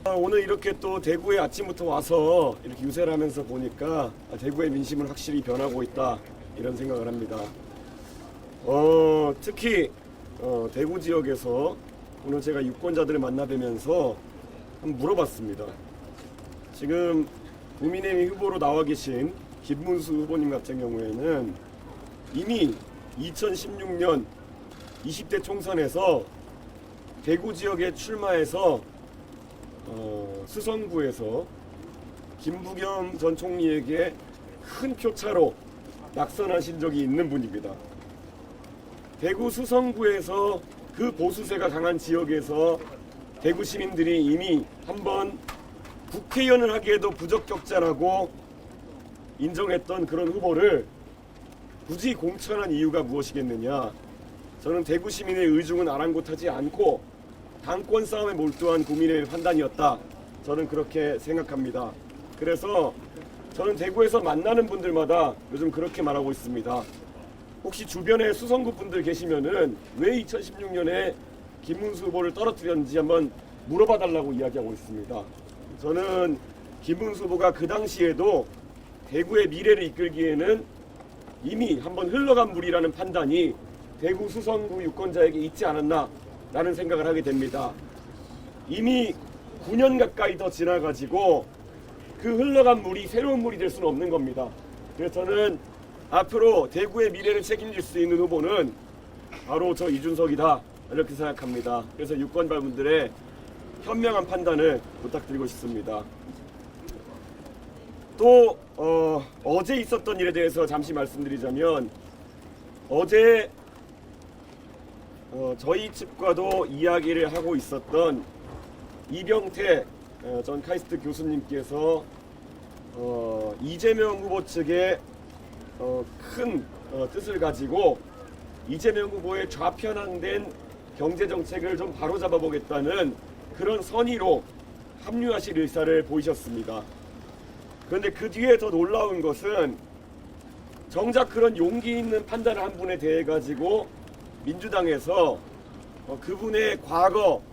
오늘 이렇게 또 대구에 아침부터 와서 이렇게 유세를 하면서 보니까 대구의 민심은 확실히 변하고 있다 이런 생각을 합니다. 특히 대구 지역에서 오늘 제가 유권자들을 만나뵈면서 한번 물어봤습니다. 지금 국민의힘 후보로 나와 계신 김문수 후보님 같은 경우에는 이미 2016년 20대 총선에서 대구 지역에 출마해서 수성구에서 김부겸 전 총리에게 큰 표차로 낙선하신 적이 있는 분입니다. 대구 수성구에서 그 보수세가 강한 지역에서 대구 시민들이 이미 한번 국회의원을 하기에도 부적격자라고 인정했던 그런 후보를 굳이 공천한 이유가 무엇이겠느냐. 저는 대구 시민의 의중은 아랑곳하지 않고 당권 싸움에 몰두한 국민의 판단이었다. 저는 그렇게 생각합니다. 그래서 저는 대구에서 만나는 분들마다 요즘 그렇게 말하고 있습니다. 혹시 주변에 수성구 분들 계시면은 왜 2016년에 김문수 후보를 떨어뜨렸는지 한번 물어봐 달라고 이야기하고 있습니다. 저는 김문수 후보가 그 당시에도 대구의 미래를 이끌기에는 이미 한번 흘러간 물이라는 판단이 대구 수성구 유권자에게 있지 않았나 라는 생각을 하게 됩니다. 이미 9년 가까이 더 지나가지고 그 흘러간 물이 새로운 물이 될 수는 없는 겁니다. 그래서 저는 앞으로 대구의 미래를 책임질 수 있는 후보는 바로 저 이준석이다 이렇게 생각합니다. 그래서 유권자분들의 현명한 판단을 부탁드리고 싶습니다. 또 어제 있었던 일에 대해서 잠시 말씀드리자면 어제 저희 측과도 이야기를 하고 있었던 이병태 전 카이스트 교수님께서 이재명 후보 측의 큰 뜻을 가지고 이재명 후보의 좌편향된 경제정책을 좀 바로잡아 보겠다는 그런 선의로 합류하실 의사를 보이셨습니다. 그런데 그 뒤에 더 놀라운 것은 정작 그런 용기 있는 판단을 한 분에 대해 가지고 민주당에서 그분의 과거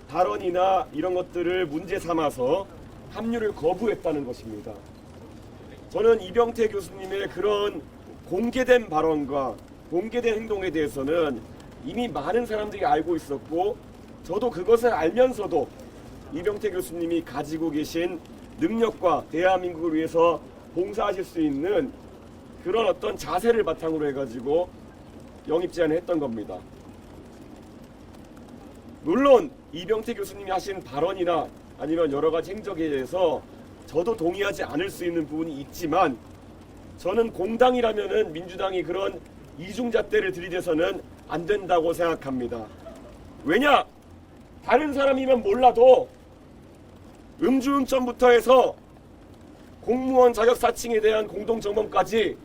발언이나 이런 것들을 문제 삼아서 합류를 거부했다는 것입니다. 저는 이병태 교수님의 그런 공개된 발언과 공개된 행동에 대해서는 이미 많은 사람들이 알고 있었고 저도 그것을 알면서도 이병태 교수님이 가지고 계신 능력과 대한민국을 위해서 봉사하실 수 있는 그런 어떤 자세를 바탕으로 해가지고 영입 제안을 했던 겁니다. 물론 이병태 교수님이 하신 발언이나 아니면 여러 가지 행적에 대해서 저도 동의하지 않을 수 있는 부분이 있지만 저는 공당이라면은 민주당이 그런 이중잣대를 들이대서는 안 된다고 생각합니다. 왜냐? 다른 사람이면 몰라도 음주운전부터 해서 공무원 자격 사칭에 대한 공동정범까지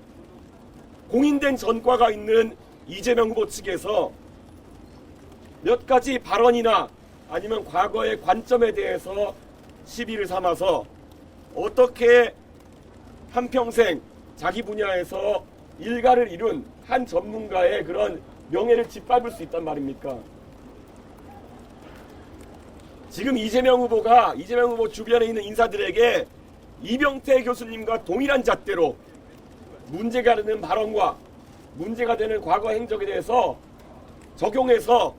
공인된 전과가 있는 이재명 후보 측에서 몇 가지 발언이나 아니면 과거의 관점에 대해서 시비를 삼아서 어떻게 한평생 자기 분야에서 일가를 이룬 한 전문가의 그런 명예를 짓밟을 수 있단 말입니까? 지금 이재명 후보 주변에 있는 인사들에게 이병태 교수님과 동일한 잣대로 문제가 되는 발언과 문제가 되는 과거 행적에 대해서 적용해서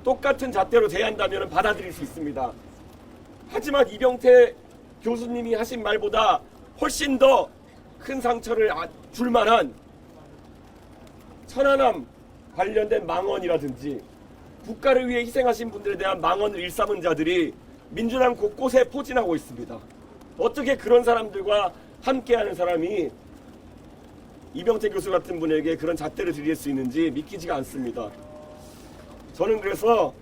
똑같은 잣대로 대한다면 받아들일 수 있습니다. 하지만 이병태 교수님이 하신 말보다 훨씬 더 큰 상처를 줄 만한 천안함 관련된 망언이라든지 국가를 위해 희생하신 분들에 대한 망언을 일삼은 자들이 민주당 곳곳에 포진하고 있습니다. 어떻게 그런 사람들과 함께하는 사람이 이병태 교수 같은 분에게 그런 잣대를 들일 수 있는지 믿기지가 않습니다. 저는 그래서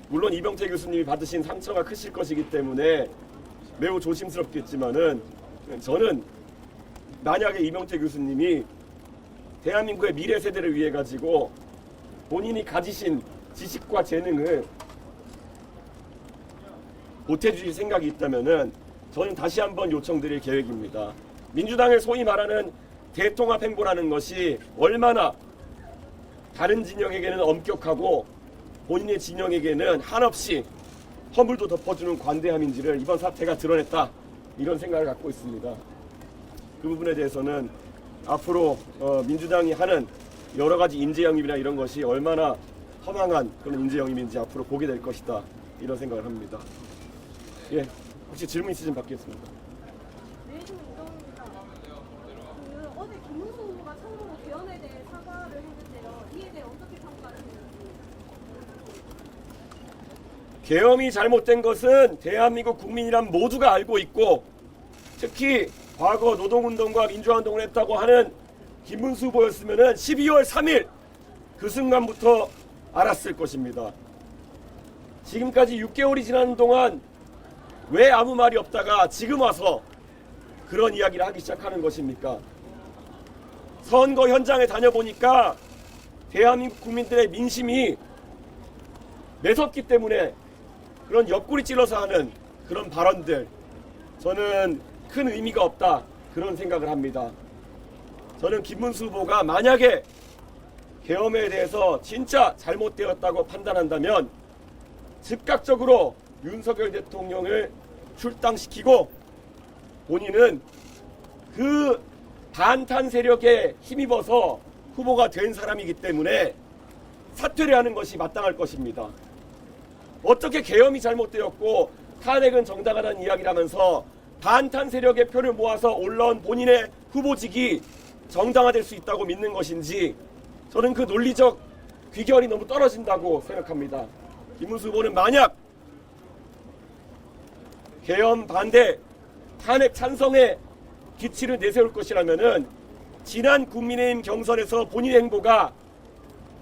물론 이병태 교수님이 받으신 상처가 크실 것이기 때문에 매우 조심스럽겠지만은 저는 만약에 이병태 교수님이 대한민국의 미래 세대를 위해 가지고 본인이 가지신 지식과 재능을 보태주실 생각이 있다면은 저는 다시 한번 요청드릴 계획입니다. 민주당의 소위 말하는 대통합 행보라는 것이 얼마나 다른 진영에게는 엄격하고 본인의 진영에게는 한없이 허물도 덮어주는 관대함인지를 이번 사태가 드러냈다, 이런 생각을 갖고 있습니다. 그 부분에 대해서는 앞으로 민주당이 하는 여러 가지 인재 영입이나 이런 것이 얼마나 허망한 그런 인재 영입인지 앞으로 보게 될 것이다, 이런 생각을 합니다. 예, 혹시 질문 있으시면 받겠습니다. 네, 좀 이동입니다. 그 어제 김문수 후보가 참고로 개헌에 대해 사과를 했는데요. 이에 대해 어떻게 평가하시는지? 계엄이 잘못된 것은 대한민국 국민이란 모두가 알고 있고, 특히 과거 노동운동과 민주화운동을 했다고 하는 김문수 후보였으면 12월 3일 그 순간부터 알았을 것입니다. 지금까지 6개월이 지난 동안 왜 아무 말이 없다가 지금 와서 그런 이야기를 하기 시작하는 것입니까? 선거 현장에 다녀보니까 대한민국 국민들의 민심이 매섭기 때문에 그런 옆구리 찔러서 하는 그런 발언들, 저는 큰 의미가 없다, 그런 생각을 합니다. 저는 김문수 후보가 만약에 계엄에 대해서 진짜 잘못되었다고 판단한다면 즉각적으로 윤석열 대통령을 출당시키고 본인은 그 반탄 세력에 힘입어서 후보가 된 사람이기 때문에 사퇴를 하는 것이 마땅할 것입니다. 어떻게 계엄이 잘못되었고 탄핵은 정당하다는 이야기를 하면서 반탄 세력의 표를 모아서 올라온 본인의 후보직이 정당화될 수 있다고 믿는 것인지, 저는 그 논리적 귀결이 너무 떨어진다고 생각합니다. 김문수 후보는 만약 계엄 반대, 탄핵 찬성의 기치를 내세울 것이라면은 지난 국민의힘 경선에서 본인의 행보가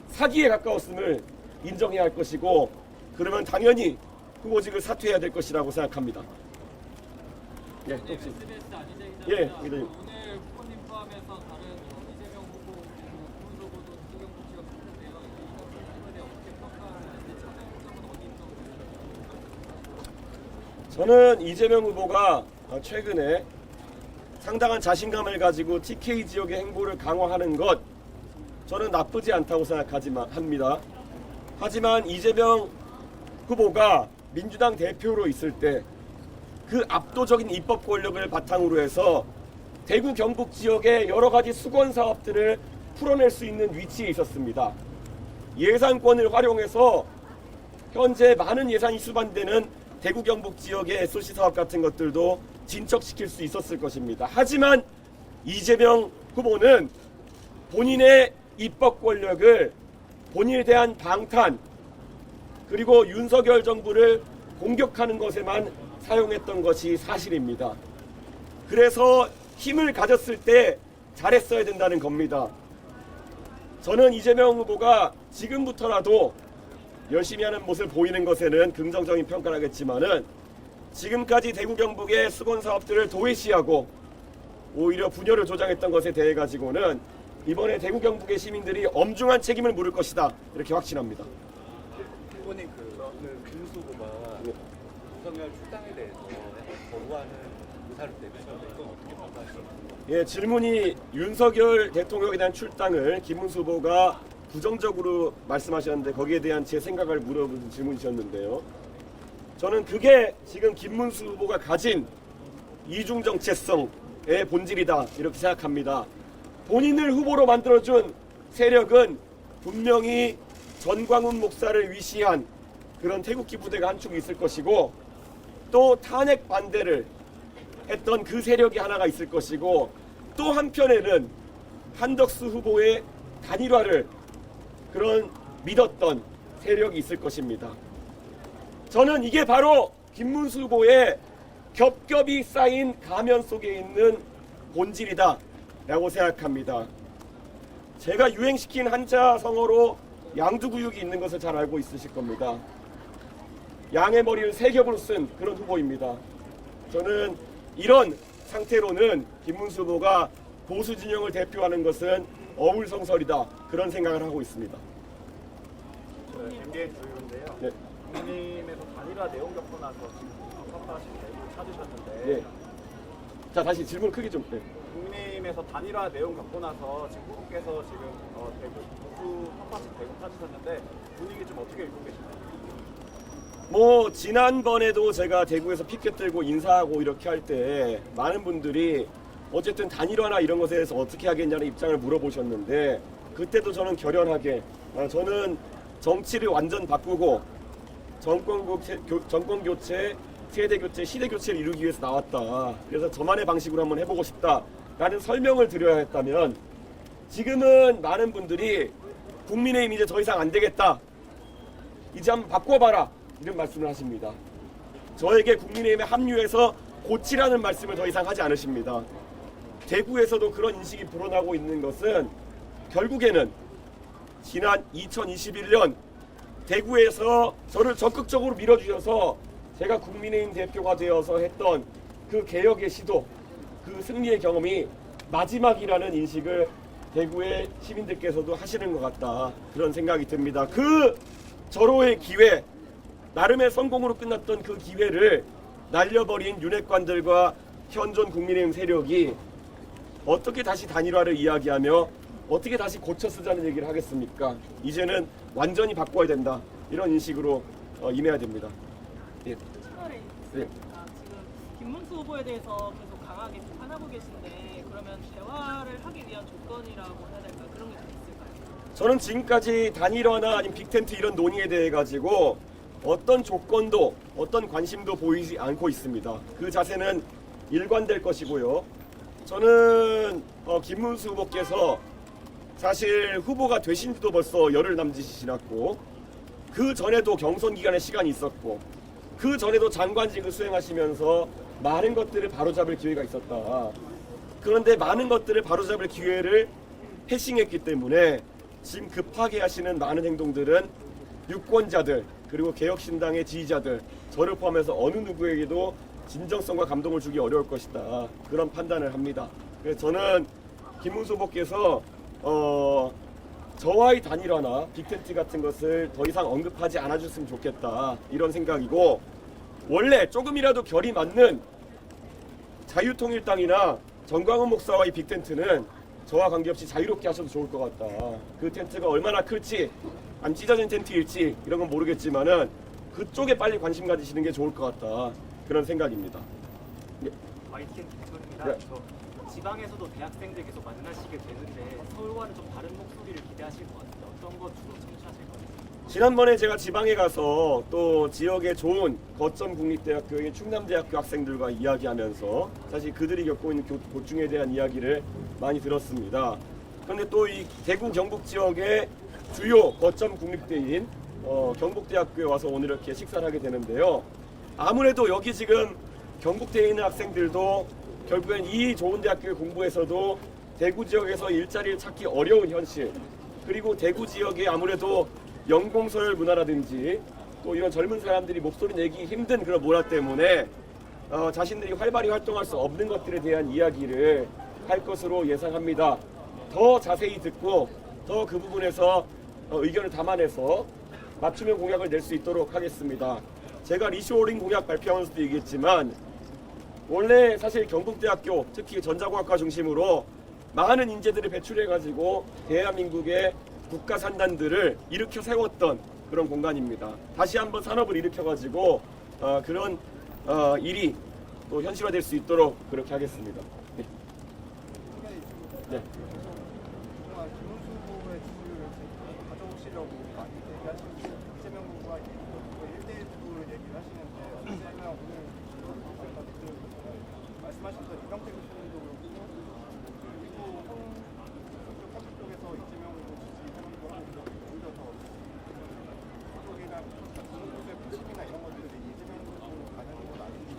사기에 가까웠음을 인정해야 할 것이고, 그러면 당연히 후보직을 사퇴해야 될 것이라고 생각합니다. 예, 혹시. SBS 안희재 기자입니다. 예, 오늘 후보님 포함해서 다른 이재명 후보, 김문수 후보도 수경 조치가 있는데요. 이런 부분에 어떻게 평가하는지 차장님은 어디 있다고 저는 이재명 후보가 최근에 상당한 자신감을 가지고 TK 지역의 행보를 강화하는 것, 저는 나쁘지 않다고 생각합니다. 하지만 이재명 후보가 민주당 대표로 있을 때 그 압도적인 입법 권력을 바탕으로 해서 대구 경북 지역의 여러 가지 수건 사업들을 풀어낼 수 있는 위치에 있었습니다. 예산권을 활용해서 현재 많은 예산이 수반되는 대구 경북 지역의 SOC 사업 같은 것들도 진척시킬 수 있었을 것입니다. 하지만 이재명 후보는 본인의 입법 권력을 본인에 대한 방탄, 그리고 윤석열 정부를 공격하는 것에만 사용했던 것이 사실입니다. 그래서 힘을 가졌을 때 잘했어야 된다는 겁니다. 저는 이재명 후보가 지금부터라도 열심히 하는 모습을 보이는 것에는 긍정적인 평가를 하겠지만은, 지금까지 대구 경북의 수건 사업들을 도외시하고 오히려 분열을 조장했던 것에 대해 가지고는 이번에 대구 경북의 시민들이 엄중한 책임을 물을 것이다, 이렇게 확신합니다. 후보님, 오늘 김문수 후보가 윤석열 출당에 대해서 거부하는 의사를 내주셨는데 이건 어떻게 평가하시나요? 예, 질문이 윤석열 대통령에 대한 출당을 김문수 후보가 부정적으로 말씀하셨는데 거기에 대한 제 생각을 물어보는 질문이셨는데요. 저는 그게 지금 김문수 후보가 가진 이중 정체성의 본질이다, 이렇게 생각합니다. 본인을 후보로 만들어준 세력은 분명히 전광훈 목사를 위시한 그런 태극기 부대가 한 축이 있을 것이고, 또 탄핵 반대를 했던 그 세력이 하나가 있을 것이고, 또 한편에는 한덕수 후보의 단일화를 그런 믿었던 세력이 있을 것입니다. 저는 이게 바로 김문수 후보의 겹겹이 쌓인 가면 속에 있는 본질이다 라고 생각합니다. 제가 유행시킨 한자 성어로 양두구육이 있는 것을 잘 알고 있으실 겁니다. 양의 머리를 세 겹으로 쓴 그런 후보입니다. 저는 이런 상태로는 김문수 후보가 보수 진영을 대표하는 것은 어불성설이다, 그런 생각을 하고 있습니다. MBN 조율인데요. 네. 국민의힘에서 단일화 내용 겪고 나서 지금 평가하신 대로 찾으셨는데 네. 자, 다시 질문 크게 좀. 네. 국민의힘에서 단일화 내용 겪고 나서 지금 후보께서 지금 대구 보수 텃밭을 대구 찾으셨는데 분위기 좀 어떻게 읽고 계시나요? 뭐 지난번에도 제가 대구에서 피켓 들고 인사하고 이렇게 할 때 많은 분들이 어쨌든 단일화나 이런 것에 대해서 어떻게 하겠냐는 입장을 물어보셨는데, 그때도 저는 결연하게 저는 정치를 완전 바꾸고 정권 교체, 세대 교체, 시대 교체를 이루기 위해서 나왔다. 그래서 저만의 방식으로 한번 해보고 싶다라는 설명을 드려야 했다면, 지금은 많은 분들이 국민의힘 이제 더 이상 안 되겠다, 이제 한번 바꿔봐라, 이런 말씀을 하십니다. 저에게 국민의힘에 합류해서 고치라는 말씀을 더 이상 하지 않으십니다. 대구에서도 그런 인식이 불어나고 있는 것은 결국에는 지난 2021년 대구에서 저를 적극적으로 밀어주셔서 제가 국민의힘 대표가 되어서 했던 그 개혁의 시도, 그 승리의 경험이 마지막이라는 인식을 대구의 시민들께서도 하시는 것 같다, 그런 생각이 듭니다. 그 절호의 기회, 나름의 성공으로 끝났던 그 기회를 날려버린 윤핵관들과 현존 국민의힘 세력이 어떻게 다시 단일화를 이야기하며 어떻게 다시 고쳐 쓰자는 얘기를 하겠습니까? 이제는 완전히 바꿔야 된다, 이런 인식으로 임해야 됩니다. 예. 7월에 예. 있으니까 지금 김문수 후보에 대해서 계속 강하게 비판하고 계신데, 그러면 대화를 하기 위한 조건이라고 해야 될까요? 그런 게 좀 있을까요? 저는 지금까지 단일화나 아니면 빅텐트 이런 논의에 대해 가지고 어떤 조건도 어떤 관심도 보이지 않고 있습니다. 그 자세는 일관될 것이고요. 저는 김문수 후보께서 사실 후보가 되신 지도 벌써 열흘 남짓이 지났고, 그 전에도 경선 기간에 시간이 있었고, 그 전에도 장관직을 수행하시면서 많은 것들을 바로잡을 기회가 있었다. 그런데 많은 것들을 바로잡을 기회를 패싱했기 때문에 지금 급하게 하시는 많은 행동들은 유권자들, 그리고 개혁신당의 지지자들, 저를 포함해서 어느 누구에게도 진정성과 감동을 주기 어려울 것이다, 그런 판단을 합니다. 그래서 저는 김문수 후보께서 저와의 단일화나 빅텐트 같은 것을 더 이상 언급하지 않아줬으면 좋겠다, 이런 생각이고, 원래 조금이라도 결이 맞는 자유통일당이나 정광훈 목사와의 빅텐트는 저와 관계없이 자유롭게 하셔도 좋을 것 같다. 그 텐트가 얼마나 클지, 안 찢어진 텐트일지 이런 건 모르겠지만은 그쪽에 빨리 관심 가지시는 게 좋을 것 같다, 그런 생각입니다. 예. YTN 김철입니다. 네. 저 지방에서도 대학생들 계속 만나시게 되는데 서울과는 좀 다른 목소리를 기대하실 것 같은데 어떤 거 주로 청취하실 것 같아요? 지난번에 제가 지방에 가서 또 지역의 좋은 거점 국립대학교인 충남대학교 학생들과 이야기하면서 사실 그들이 겪고 있는 고충에 대한 이야기를 많이 들었습니다. 그런데 또 이 대구 경북 지역의 주요 거점 국립대인 경북대학교에 와서 오늘 이렇게 식사를 하게 되는데요. 아무래도 여기 지금 경북대에 있는 학생들도 결국엔 이 좋은 대학교에 공부해서도 대구 지역에서 일자리를 찾기 어려운 현실, 그리고 대구 지역에 아무래도 연공서열 문화라든지 또 이런 젊은 사람들이 목소리 내기 힘든 그런 문화 때문에 자신들이 활발히 활동할 수 없는 것들에 대한 이야기를 할 것으로 예상합니다. 더 자세히 듣고 더 그 부분에서 의견을 담아내서 맞춤형 공약을 낼 수 있도록 하겠습니다. 제가 리쇼어링 공약 발표하면서도 얘기했지만, 원래 사실 경북대학교, 특히 전자공학과 중심으로 많은 인재들을 배출해가지고 대한민국의 국가 산단들을 일으켜 세웠던 그런 공간입니다. 다시 한번 산업을 일으켜가지고 그런 일이 또 현실화될 수 있도록 그렇게 하겠습니다. 네. 네. 그동안 김문수 후보의 지지율을 가져오시려고 많이 얘기하시고, 이재명 후보가 1대1 구도를 얘기를 하시는데, 어쩌면 오늘 말씀하셨던 이병태 교수님도 그렇고, 그리고 홍준표 쪽에서 이재명 후보 지지하는 거 하고, 오히려 더 그쪽이나 김문수의 표심이나 이런 것들이 이재명 후보로 가는 건 아닌지.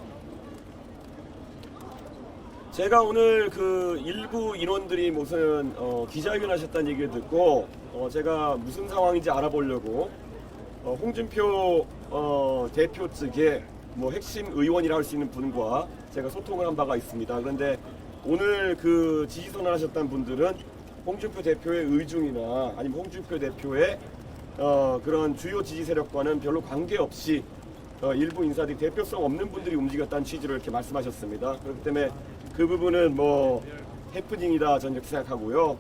제가 오늘 그 일부 인원들이 무슨 기자회견 하셨다는 얘기를 듣고 제가 무슨 상황인지 알아보려고 홍준표 대표 측에 뭐 핵심 의원이라 할 수 있는 분과 제가 소통을 한 바가 있습니다. 그런데 오늘 그 지지선언 하셨던 분들은 홍준표 대표의 의중이나 아니면 홍준표 대표의 그런 주요 지지 세력과는 별로 관계없이 일부 인사들이 대표성 없는 분들이 움직였다는 취지로 이렇게 말씀하셨습니다. 그렇기 때문에 그 부분은 뭐 해프닝이다 저는 이렇게 생각하고요.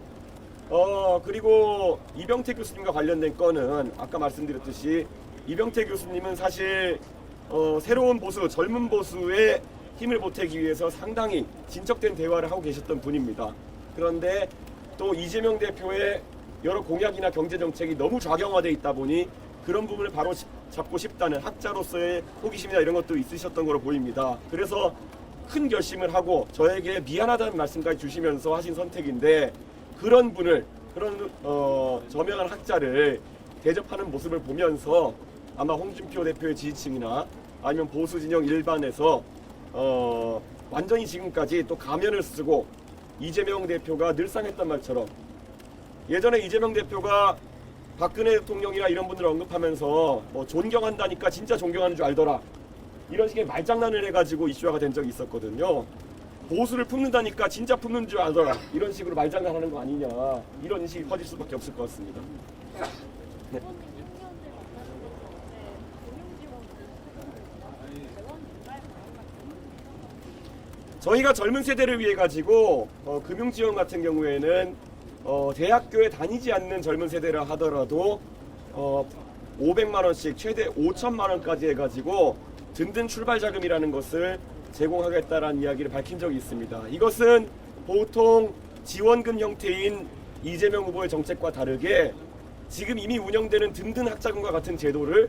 그리고 이병태 교수님과 관련된 건은 아까 말씀드렸듯이 이병태 교수님은 사실 새로운 보수, 젊은 보수의 힘을 보태기 위해서 상당히 진척된 대화를 하고 계셨던 분입니다. 그런데 또 이재명 대표의 여러 공약이나 경제 정책이 너무 좌경화되어 있다 보니 그런 부분을 바로 잡고 싶다는 학자로서의 호기심이나 이런 것도 있으셨던 걸로 보입니다. 그래서 큰 결심을 하고 저에게 미안하다는 말씀까지 주시면서 하신 선택인데, 그런 분을, 그런 저명한 학자를 대접하는 모습을 보면서 아마 홍준표 대표의 지지층이나 아니면 보수 진영 일반에서 완전히 지금까지 또 가면을 쓰고 이재명 대표가 늘상 했던 말처럼, 예전에 이재명 대표가 박근혜 대통령이나 이런 분들을 언급하면서 뭐 존경한다니까 진짜 존경하는 줄 알더라, 이런 식의 말장난을 해가지고 이슈화가 된 적이 있었거든요. 보수를 품는다니까 진짜 품는 줄 알더라, 이런 식으로 말장난하는 거 아니냐, 이런 인식이 퍼질 수밖에 없을 것 같습니다. 네. 저희가 젊은 세대를 위해 가지고 금융지원 같은 경우에는 대학교에 다니지 않는 젊은 세대라 하더라도 500만 원씩 최대 5천만 원까지 해가지고 든든 출발 자금이라는 것을 제공하겠다라는 이야기를 밝힌 적이 있습니다. 이것은 보통 지원금 형태인 이재명 후보의 정책과 다르게 지금 이미 운영되는 든든 학자금과 같은 제도를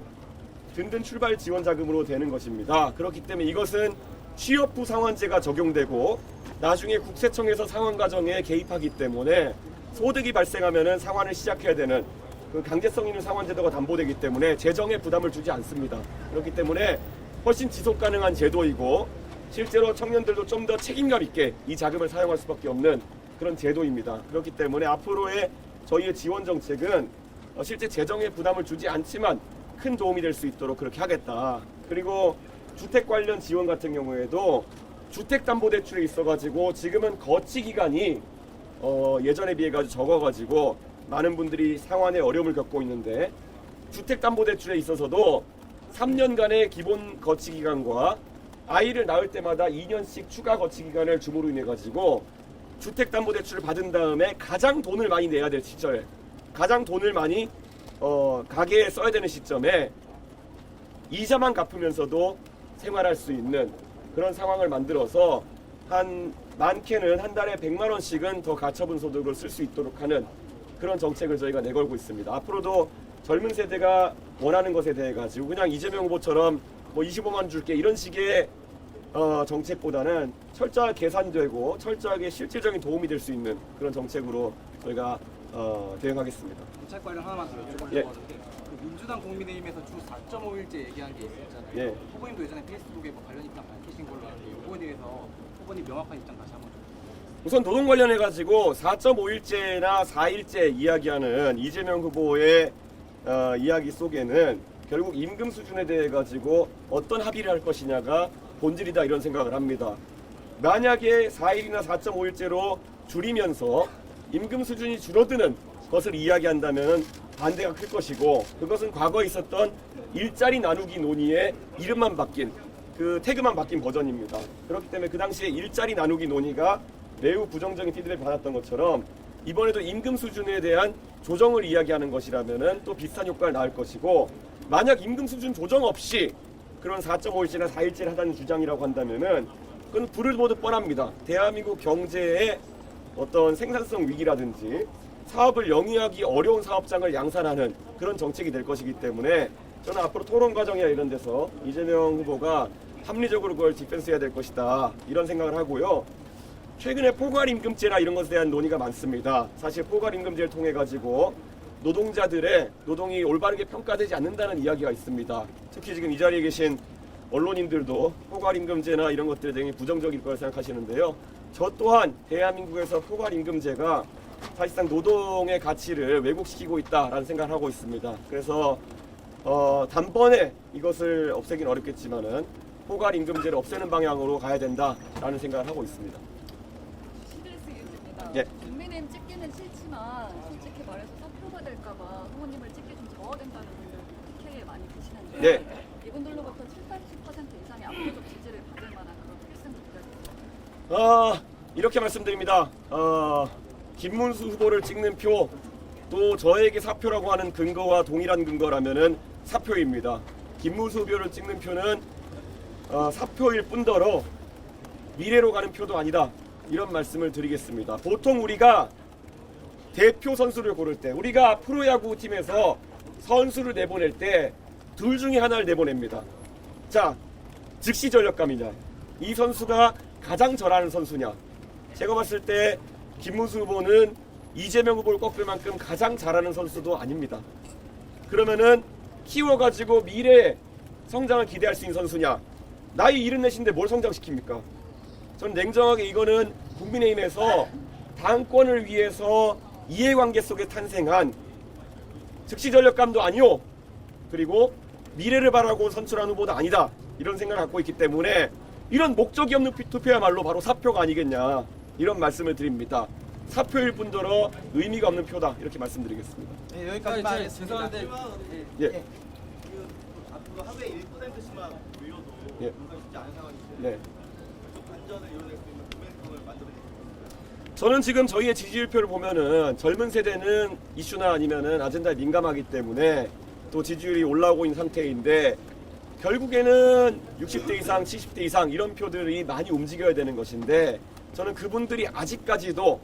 든든 출발 지원 자금으로 되는 것입니다. 그렇기 때문에 이것은 취업 후 상환제가 적용되고 나중에 국세청에서 상환 과정에 개입하기 때문에 소득이 발생하면은 상환을 시작해야 되는 그 강제성 있는 상환 제도가 담보되기 때문에 재정에 부담을 주지 않습니다. 그렇기 때문에 훨씬 지속 가능한 제도이고 실제로 청년들도 좀 더 책임감 있게 이 자금을 사용할 수밖에 없는 그런 제도입니다. 그렇기 때문에 앞으로의 저희의 지원 정책은 실제 재정에 부담을 주지 않지만 큰 도움이 될 수 있도록 그렇게 하겠다. 그리고 주택 관련 지원 같은 경우에도 주택담보대출에 있어가지고 지금은 거치 기간이 예전에 비해 가지고 적어가지고 많은 분들이 상환에 어려움을 겪고 있는데, 주택담보대출에 있어서도 3년간의 기본 거치 기간과 아이를 낳을 때마다 2년씩 추가 거치 기간을 줌으로 인해 가지고 주택담보대출을 받은 다음에 가장 돈을 많이 내야 될 시절에, 가장 돈을 많이 가계에 써야 되는 시점에 이자만 갚으면서도 생활할 수 있는 그런 상황을 만들어서 많게는 한 달에 100만 원씩은 더 가처분 소득을 쓸 수 있도록 하는 그런 정책을 저희가 내걸고 있습니다. 앞으로도 젊은 세대가 원하는 것에 대해 가지고 그냥 이재명 후보처럼 뭐 25만 줄게 이런 식의 정책보다는 철저하게 계산되고 철저하게 실질적인 도움이 될 수 있는 그런 정책으로 저희가 대응하겠습니다. 정책 관련 하나만 더 여쭤보려고 예. 하는데, 그 민주당 국민의힘에서 주 4.5일제 얘기한 게 있었잖아요. 예. 후보님도 예전에 페이스북에 뭐 관련 입장 밝히신 걸로 아는데, 이거에 대해서 후보님 명확한 입장 다시 한번 좀. 우선 노동 관련해 가지고 4.5일제나 4일제 이야기하는 이재명 후보의 이야기 속에는 결국 임금 수준에 대해 가지고 어떤 합의를 할 것이냐가 본질이다, 이런 생각을 합니다. 만약에 4일이나 4.5일제로 줄이면서 임금 수준이 줄어드는 것을 이야기한다면 반대가 클 것이고, 그것은 과거에 있었던 일자리 나누기 논의의 이름만 바뀐 그 태그만 바뀐 버전입니다. 그렇기 때문에 그 당시에 일자리 나누기 논의가 매우 부정적인 피드백을 받았던 것처럼 이번에도 임금 수준에 대한 조정을 이야기하는 것이라면은 또 비슷한 효과를 낳을 것이고, 만약 임금 수준 조정 없이 그런 4.5일제나 4일제를 하자는 주장이라고 한다면은 그건 불을 보듯 뻔합니다. 대한민국 경제의 어떤 생산성 위기라든지 사업을 영위하기 어려운 사업장을 양산하는 그런 정책이 될 것이기 때문에 저는 앞으로 토론 과정이나 이런 데서 이재명 후보가 합리적으로 그걸 디펜스해야 될 것이다, 이런 생각을 하고요. 최근에 포괄임금제나 이런 것에 대한 논의가 많습니다. 사실 포괄임금제를 통해 가지고 노동자들의 노동이 올바르게 평가되지 않는다는 이야기가 있습니다. 특히 지금 이 자리에 계신 언론인들도 포괄임금제나 이런 것들에 대해 부정적일 거라 생각하시는데요. 저 또한 대한민국에서 포괄임금제가 사실상 노동의 가치를 왜곡시키고 있다라는 생각을 하고 있습니다. 그래서 단번에 이것을 없애긴 어렵겠지만은 포괄임금제를 없애는 방향으로 가야 된다라는 생각을 하고 있습니다. 시드레스 유즈입니다. 예. 국민의힘 찍기는 싫지만 솔직히 말해서 사표가 될까봐 후보님을 찍기 좀 저하된다는 분들 특혜 많이 계시는데, 네. 이분들로부터 70-80% 이상의 압도적 지지를 받을 만한 그런 필승 국가입니다. 이렇게 말씀드립니다. 김문수 후보를 찍는 표, 또 저에게 사표라고 하는 근거와 동일한 근거라면은 사표입니다. 김문수 후보를 찍는 표는 사표일 뿐더러 미래로 가는 표도 아니다. 이런 말씀을 드리겠습니다. 보통 우리가 대표 선수를 고를 때, 우리가 프로야구 팀에서 선수를 내보낼 때 둘 중에 하나를 내보냅니다. 자, 즉시 전력감이냐, 이 선수가 가장 잘하는 선수냐. 제가 봤을 때 김문수 후보는 이재명 후보를 꺾을 만큼 가장 잘하는 선수도 아닙니다. 그러면은 키워가지고 미래의 성장을 기대할 수 있는 선수냐. 나이 74인데 뭘 성장시킵니까? 저는 냉정하게 이거는 국민의힘에서 당권을 위해서 이해관계 속에 탄생한 즉시 전력감도 아니요, 그리고 미래를 바라고 선출한 후보도 아니다, 이런 생각을 갖고 있기 때문에 이런 목적이 없는 투표야말로 바로 사표가 아니겠냐, 이런 말씀을 드립니다. 사표일 뿐더러 의미가 없는 표다, 이렇게 말씀드리겠습니다. 네, 여기까지만 아, 하겠습니다. 죄송한데 예. 앞으로 하루에 1%씩만 올려도 예. 뭔가 쉽지 않은 상황인데 네. 반전을 이뤄낼 수 있는 모멘텀을 만들어내는 저는 지금 저희의 지지율표를 보면은 젊은 세대는 이슈나 아니면은 아젠다에 민감하기 때문에 또 지지율이 올라오고 있는 상태인데, 결국에는 60대 이상, 70대 이상 이런 표들이 많이 움직여야 되는 것인데, 저는 그분들이 아직까지도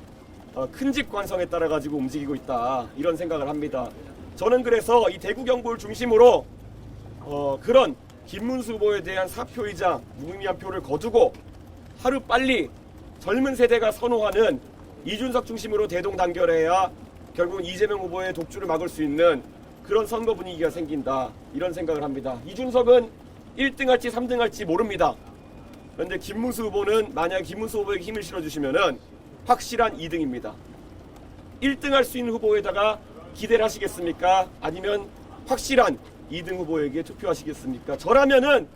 큰 집 관성에 따라 가지고 움직이고 있다, 이런 생각을 합니다. 저는 그래서 이 대구 경북을 중심으로 그런 김문수 후보에 대한 사표이자 무의미한 표를 거두고 하루 빨리 젊은 세대가 선호하는 이준석 중심으로 대동단결해야 결국은 이재명 후보의 독주를 막을 수 있는 그런 선거 분위기가 생긴다, 이런 생각을 합니다. 이준석은 1등 할지 3등 할지 모릅니다. 그런데 김문수 후보는 만약 김문수 후보에게 힘을 실어주시면은 확실한 2등입니다. 1등 할 수 있는 후보에다가 기대를 하시겠습니까? 아니면 확실한 2등 후보에게 투표하시겠습니까? 저라면은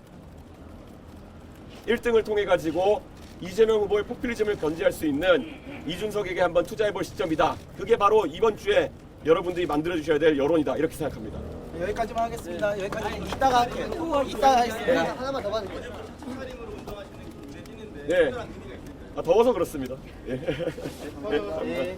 1등을 통해 가지고 이재명 후보의 포퓰리즘을 견제할 수 있는 이준석에게 한번 투자해볼 시점이다. 그게 바로 이번 주에 여러분들이 만들어주셔야 될 여론이다, 이렇게 생각합니다. 여기까지만 하겠습니다. 여기까지 이따가 할게요. 이따가 하겠습니다. 하나만 더 받을게요. 네. 더워서 그렇습니다. 예. 네.